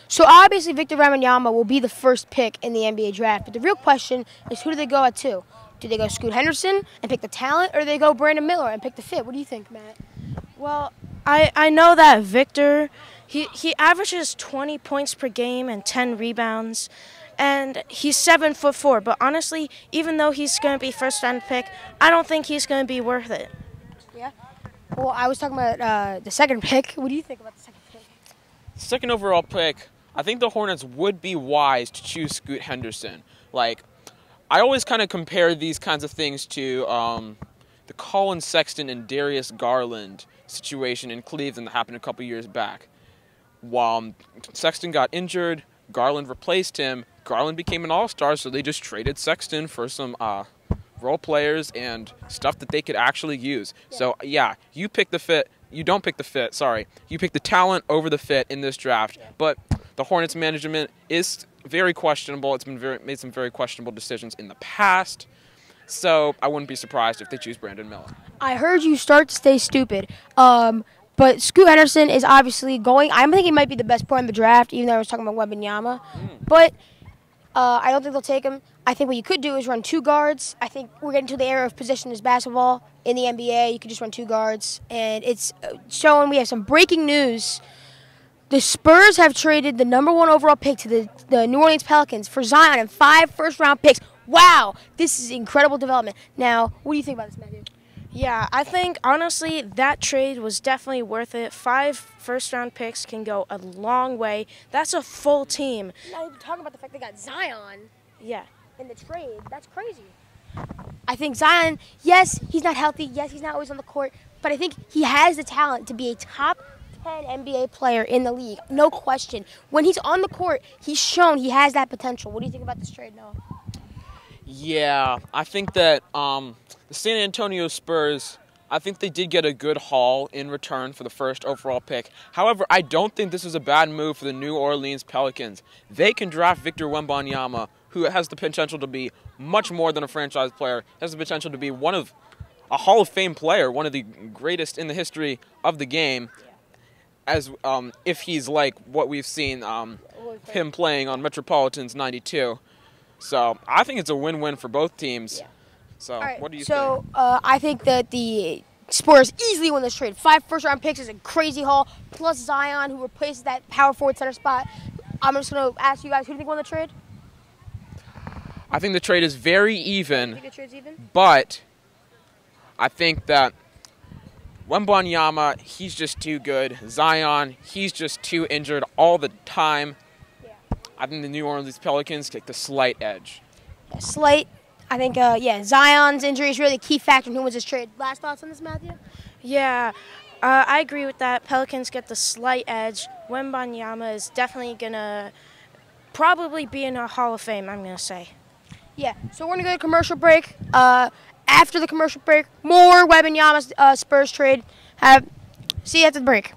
So obviously Victor Wembanyama will be the first pick in the NBA draft, but the real question is who do they go at 2? Do they go Scoot Henderson and pick the talent, or do they go Brandon Miller and pick the fit? What do you think, Matt? Well, I know that Victor, he averages 20 points per game and 10 rebounds, and he's 7'4". But honestly, even though he's going to be first round pick, I don't think he's going to be worth it. Yeah. Well, I was talking about the second pick. What do you think about the second pick? Second overall pick, I think the Hornets would be wise to choose Scoot Henderson. Like, I always kind of compare these kinds of things to the Colin Sexton and Darius Garland situation in Cleveland that happened a couple years back. While Sexton got injured, Garland replaced him. Garland became an all-star, so they just traded Sexton for some role players and stuff that they could actually use. Yeah. So, yeah, you pick the fit. You don't pick the fit, sorry. You pick the talent over the fit in this draft. Yeah. But the Hornets management is very questionable. It's been made some very questionable decisions in the past. So I wouldn't be surprised if they choose Brandon Miller. I heard you start to stay stupid. But Scoot Henderson is obviously going. I think he might be the best player in the draft, even though I was talking about Wembanyama. But I don't think they'll take him. I think what you could do is run 2 guards. I think we're getting to the era of positionless basketball in the NBA. You could just run 2 guards. And it's showing we have some breaking news. The Spurs have traded the #1 overall pick to the New Orleans Pelicans for Zion and 5 first-round picks. Wow, this is incredible development. Now, what do you think about this, Matthew? Yeah, I think, honestly, that trade was definitely worth it. 5 first-round picks can go a long way. That's a full team. Not even talking about the fact they got Zion. Yeah. In the trade. That's crazy. I think Zion, yes, he's not healthy. Yes, he's not always on the court. But I think he has the talent to be a top 10 NBA player in the league. No question. When he's on the court, he's shown he has that potential. What do you think about this trade, Noah? Yeah, I think that the San Antonio Spurs, I think they did get a good haul in return for the first overall pick. However, I don't think this is a bad move for the New Orleans Pelicans. They can draft Victor Wembanyama, who has the potential to be much more than a franchise player, has the potential to be a Hall of Fame player, one of the greatest in the history of the game, as if he's like what we've seen him playing on Metropolitans 92. So I think it's a win-win for both teams. Yeah. So right, what do you think? So I think that the Spurs easily win this trade. 5 first-round picks is a crazy haul, plus Zion, who replaces that power forward center spot. I'm just going to ask you guys, who do you think won the trade? I think the trade is very even. You think the trade's even? But I think that Wembanyama, he's just too good. Zion, he's just too injured all the time. Yeah. I think the New Orleans Pelicans take the slight edge. Slight. I think, Zion's injury is really a key factor in who wins this trade. Last thoughts on this, Matthew? Yeah, I agree with that. Pelicans get the slight edge. Wembanyama is definitely going to probably be in a Hall of Fame, I'm going to say. Yeah, so we're going to go to commercial break. After the commercial break, more Wembanyama Spurs trade. See you after the break.